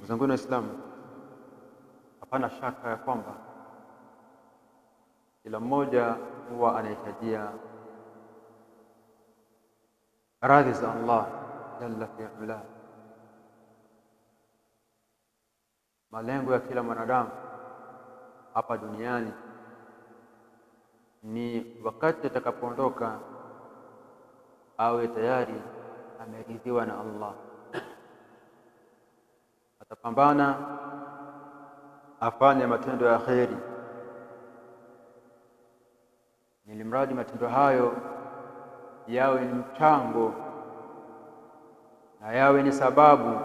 Zangu Waislamu, hapana shaka ya kwamba kila mmoja huwa anahitajia radhi za Allah jalla fi'ala. Malengo ya kila mwanadamu hapa duniani ni wakati atakapoondoka awe tayari ameridhiwa na Allah. Atapambana afanye matendo ya kheri, ili mradi matendo hayo yawe ni mchango na yawe ni sababu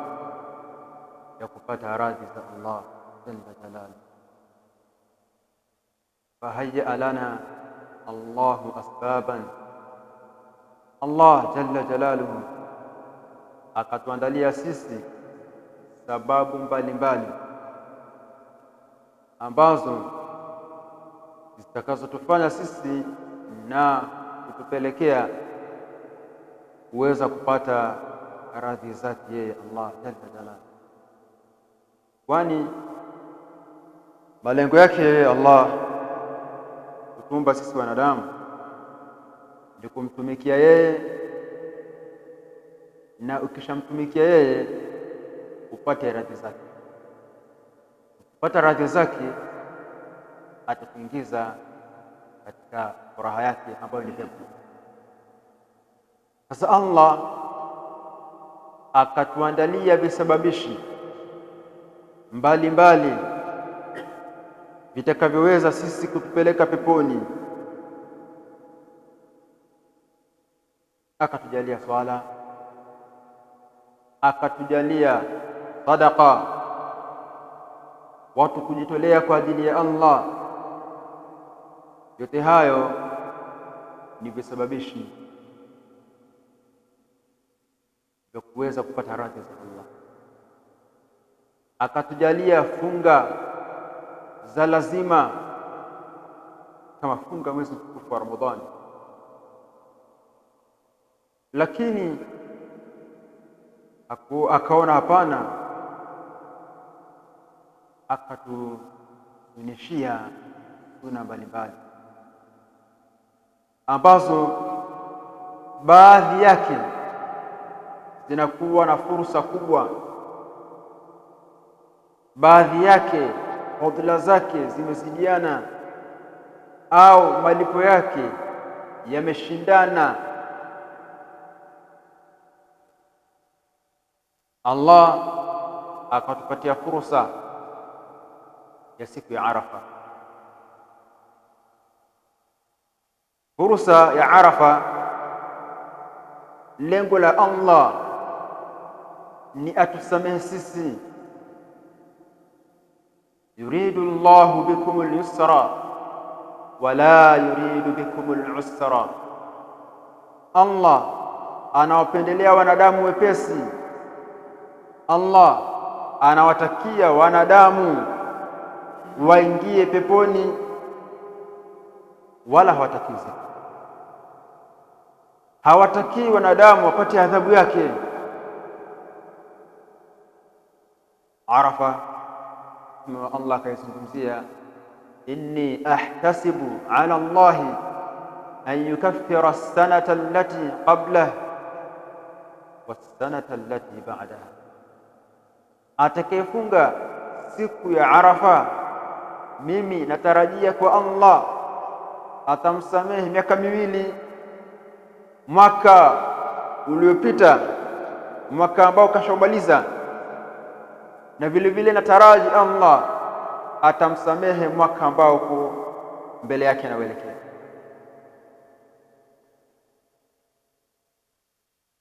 ya kupata radhi za Allah jalla jalaluhu. Fahayya lana Allahu asbaban, Allah jalla jalaluhu akatuandalia sisi sababu mbalimbali ambazo zitakazotufanya sisi na kutupelekea kuweza kupata radhi zake yeye Allah jalla jalaluhu. Kwani malengo yake yeye Allah kutumba sisi wanadamu ni kumtumikia yeye, na ukishamtumikia yeye upate radhi zake. Kupata radhi zake atakuingiza katika furaha yake ambayo ni pepo. Sasa Allah akatuandalia visababishi mbalimbali vitakavyoweza sisi kutupeleka peponi. Akatujalia swala, akatujalia sadaqa, watu kujitolea kwa ajili ya Allah. Yote hayo ni visababishi vya kuweza kupata radhi za Allah. Akatujalia funga za lazima kama funga mwezi mtukufu wa Ramadhani, lakini akaona hapana, akatuunishia sunna mbalimbali ambazo baadhi yake zinakuwa na fursa kubwa, baadhi yake fadhila zake zimezidiana au malipo yake yameshindana. Allah akatupatia fursa ya siku ya Arafa. Fursa ya Arafa, lengo la Allah ni atusamehe sisi. Yuridu Allahu bikumul yusra wala yuridu bikumul usra. Allah anawapendelea wanadamu wepesi. Allah anawatakia wanadamu waingie peponi, wala hawatakii uzito. Hawatakii wanadamu wapate adhabu yake. Arafa, Allah kaizungumzia, inni ahtasibu ala Allahi an yukaffira as-sanata allati qablahu was-sanata allati ba'daha. Atakayefunga siku ya Arafa, mimi natarajia kwa Allah atamsamehe miaka miwili, mwaka uliopita, mwaka ambao kashamaliza, na vile vile nataraji Allah atamsamehe mwaka ambao uko mbele yake na uelekea.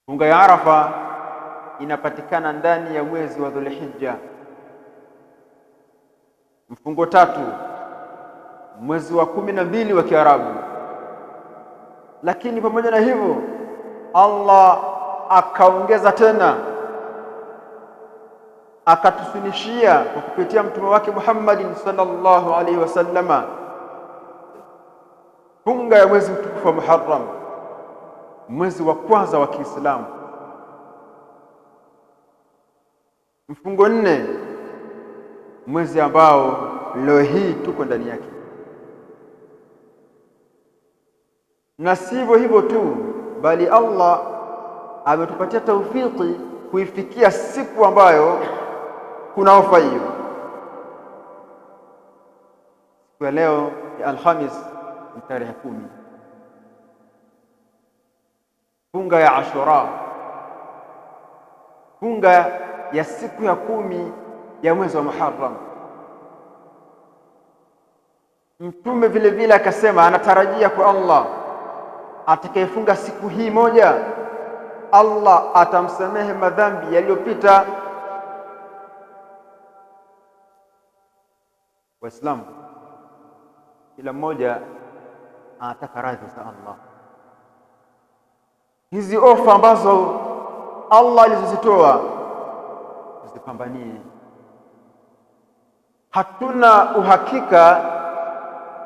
Funga ya Arafa inapatikana ndani ya mwezi wa Dhulhijja, mfungo 3, mwezi wa 12 wa Kiarabu. Lakini pamoja na hivyo Allah akaongeza tena, akatusunishia kwa kupitia mtume wake Muhammad sallallahu alaihi wasallama funga ya mwezi mtukufu wa Muharram, mwezi wa kwanza wa Kiislamu. Mfungo 4 mwezi ambao leo hii tuko ndani yake. Na sivyo hivyo tu, bali Allah ametupatia taufiki kuifikia siku ambayo kuna ofa hiyo. Siku ya leo ya Alhamis ni tarehe 10, funga ya Ashura, funga ya siku ya 10 ya mwezi wa Muharram. Mtume vile vile akasema anatarajia kwa Allah, atakayefunga siku hii moja Allah atamsamehe madhambi yaliyopita. Waislamu, kila mmoja anataka radhi za Allah. Hizi ofa ambazo Allah alizozitoa tuzipambanie. Hatuna uhakika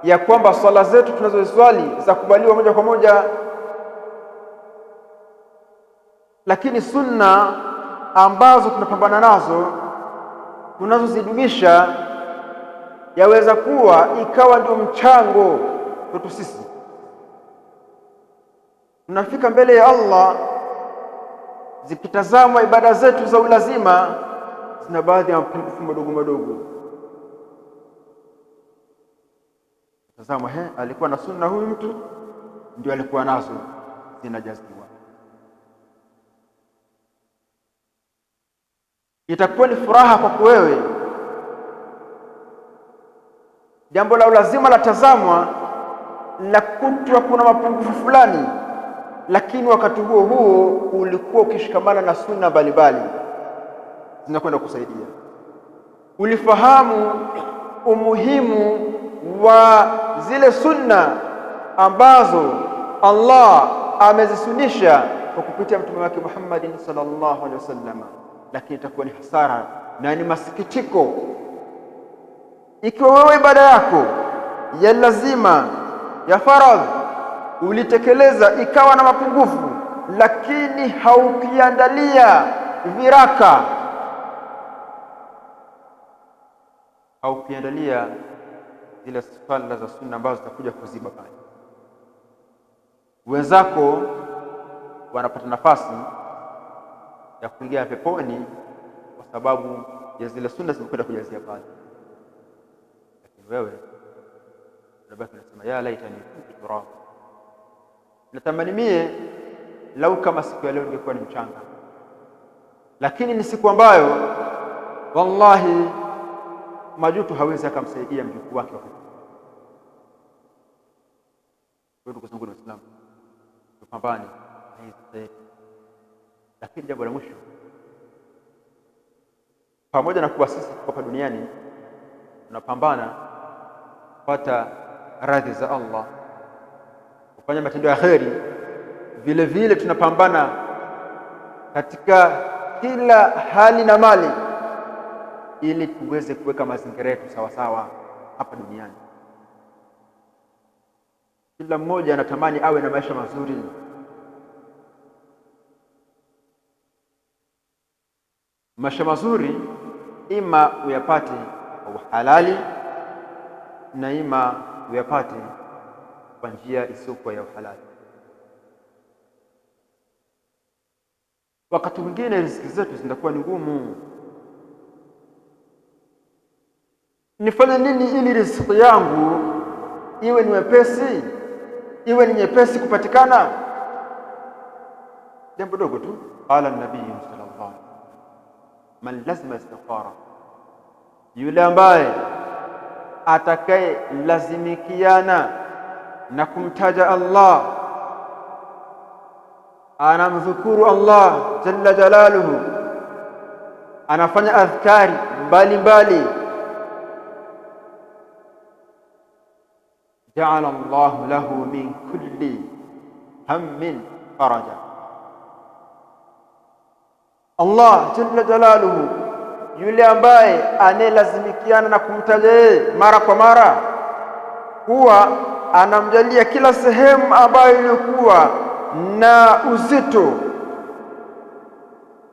ya kwamba swala zetu tunazoswali za kubaliwa moja kwa moja, lakini sunna ambazo tunapambana nazo, tunazozidumisha, yaweza kuwa ikawa ndio mchango wetu sisi. Tunafika mbele ya Allah, zikitazamwa ibada zetu za ulazima, zina baadhi ya mapungufu madogo madogo. Tazama, alikuwa na sunna huyu mtu, ndio alikuwa nazo, zinajaziwa. Itakuwa ni furaha kwako wewe, jambo la ulazima la tazamwa, la kutwa kuna mapungufu fulani, lakini wakati huo huo ulikuwa ukishikamana na sunna mbalimbali zinakwenda kusaidia. Ulifahamu umuhimu wa zile sunna ambazo Allah amezisunisha kwa kupitia mtume wake Muhammad sallallahu alaihi wasallam, lakini itakuwa ni hasara na ni masikitiko ikiwa wewe ibada yako ya lazima ya faradhi ulitekeleza ikawa na mapungufu, lakini haukiandalia viraka, haukiandalia zile swala za sunna ambazo zitakuja kuziba pale. Wenzako wanapata nafasi ya kuingia peponi kwa sababu ya zile sunna zilizokwenda kujazia pale, lakini wewe unabaki unasema ya laitani kuntu turaba, natamani mie lau kama siku ya leo ingekuwa ni mchanga. Lakini ni siku ambayo wallahi majuto hawezi akamsaidia mjukuu wake. Ndugu zangu Waislamu, tupambane na hizi. Lakini jambo la mwisho, pamoja na kuwa sisi hapa duniani tunapambana kupata radhi za Allah, kufanya matendo ya kheri, vile vile tunapambana katika kila hali na mali ili tuweze kuweka mazingira yetu sawa sawa hapa duniani. Kila mmoja anatamani awe na maisha mazuri. Maisha mazuri ima uyapate kwa halali na ima uyapate kwa njia isiyokuwa ya halali. Wakati mwingine riziki zetu zinakuwa ni ngumu. Nifanye nini ili riziki yangu iwe ni wepesi, iwe ni nyepesi kupatikana? Jambo dogo tu. Qala an-nabii sallallahu alaihi wasallam, man lazima istighfara, yule ambaye atakaye lazimikiana na kumtaja Allah, anamdhukuru Allah jalla jalaluhu, anafanya adhkari mbalimbali, ja'ala Allahu lahu min kulli hammin faraja. Allah jalla jalaluhu, yule ambaye anelazimikiana na kumtaja yeye mara kwa mara, huwa anamjalia kila sehemu ambayo ilikuwa na uzito,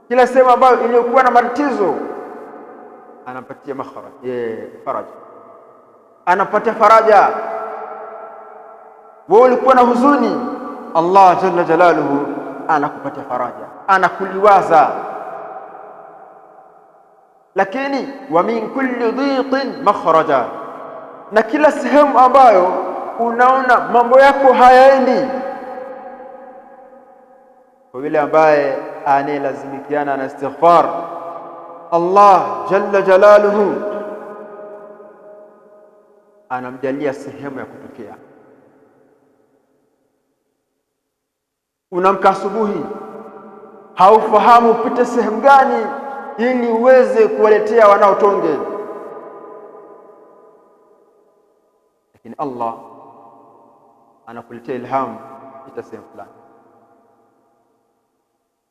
kila sehemu ambayo ilikuwa na matatizo, anampatia faraja, anapatia faraja. Wewe ulikuwa na huzuni, Allah jalla jalaluhu anakupatia faraja, anakuliwaza. Lakini wa min kulli dhiqin makhraja, na kila sehemu ambayo unaona mambo yako hayaendi, kwa yule ambaye anayelazimikiana na istighfar, Allah jalla jalaluhu anamjalia sehemu ya kutokea. Unamka asubuhi, haufahamu upite sehemu gani ili uweze kuwaletea wanaotonge, lakini Allah anakuletea ilhamu, pita sehemu fulani.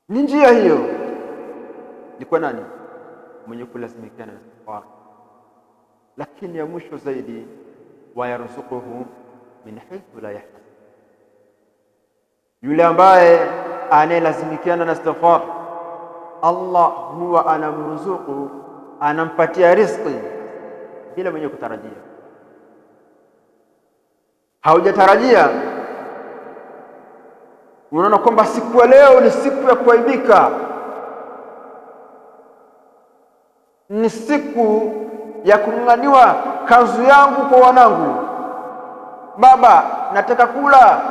Ni njia hiyo. Ni kwa nani? Mwenye kulazimikiana na istighfar. Lakini ya mwisho zaidi, wa yarzuquhu min haythu la yahtasib, yule ambaye anayelazimikiana na istighfar, Allah huwa anamruzuku, anampatia riziki bila mwenye kutarajia. Haujatarajia, unaona kwamba siku ya leo ni siku ya kuaibika, ni siku ya kung'ang'aniwa kanzu yangu kwa wanangu, baba nataka kula.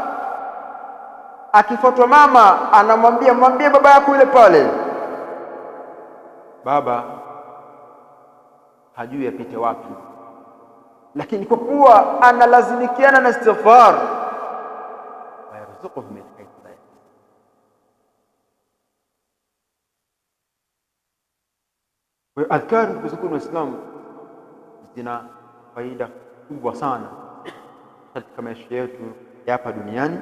Akifuatwa mama anamwambia, mwambie baba yako yule pale. Baba hajui apite wapi, lakini kwa kuwa analazimikiana na istighfar, wa yarzuquhu min haythu la yahtasib. Kwa adhkari, ndugu zangu Waislamu, zina faida kubwa sana katika maisha yetu ya hapa duniani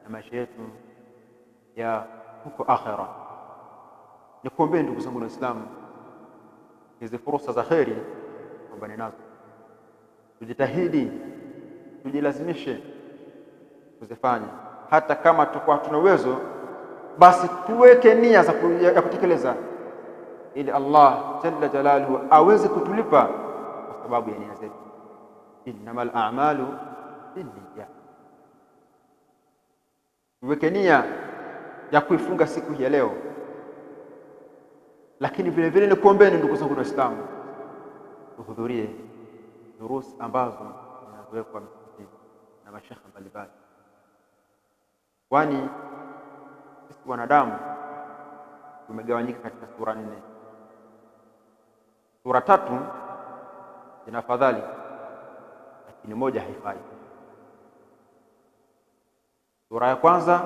na maisha yetu ya huko akhera. Nikuombee ndugu zangu Waislamu, hizi fursa za kheri pambane nazo, tujitahidi, tujilazimishe kuzifanya. Hata kama tukua hatuna uwezo, basi tuweke nia ya kutekeleza, ili Allah jalla jalaluhu aweze kutulipa kwa sababu ya nia zetu. Innamal a'malu binniyat. Tuweke nia ya kuifunga siku hii ya leo. Lakini vile vile nikuombeeni ndugu zangu Waislamu, tuhudhurie durusi ambazo zinazowekwa msikitini na mashekhe mbalimbali, kwani sisi wanadamu tumegawanyika katika sura 4. Sura 3 zina fadhali, lakini moja haifai. Sura ya kwanza,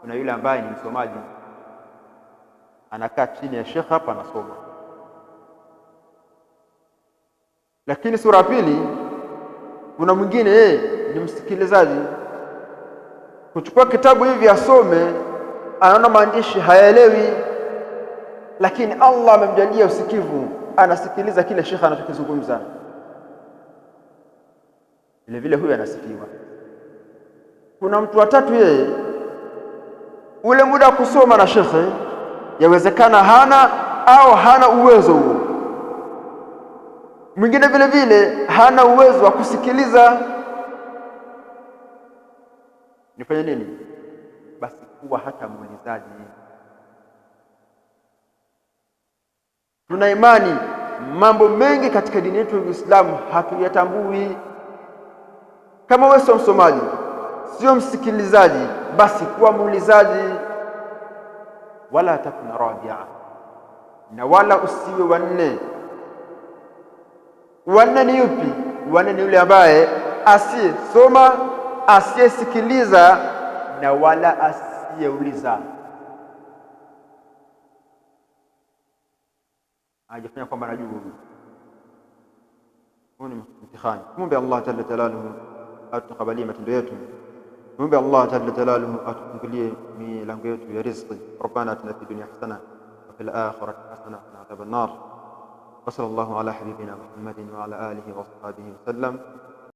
kuna yule ambaye ni msomaji, anakaa chini ya shekhe hapa anasoma. Lakini sura ya pili, kuna mwingine yeye ni msikilizaji, kuchukua kitabu hivi asome, anaona maandishi hayaelewi, lakini Allah amemjalia usikivu, anasikiliza kile shekhe anachokizungumza. Vile vile huyu anasifiwa. Kuna mtu wa tatu, yeye ule muda wa kusoma na shekhe yawezekana hana uwezo huo. Mwingine vile vile hana uwezo wa kusikiliza. Nifanye nini? Basi kuwa hata muulizaji. Tuna imani mambo mengi katika dini yetu ya Uislamu hatuyatambui. Kama wewe sio msomaji, sio msikilizaji, basi kuwa muulizaji. Wala takuna rabi'a, na wala usiwe wanne. Wanne ni yupi? Wanne ni yule ambaye asiyesoma, asiyesikiliza, na wala asiyeuliza. Hajafanya kwamba anajua. Huu ni mtihani. Muombe Allah jalla jalaluhu atukubalie matendo yetu. Muombe Allah jalla jalaluhu atufungulie milango yetu ya riziki. Rabbana atina fid dunya hasana wa fil akhirati hasana wa qina adhaban nar. Wa sallallahu ala habibina Muhammadin wa ala alihi wa sahbihi wa sallam.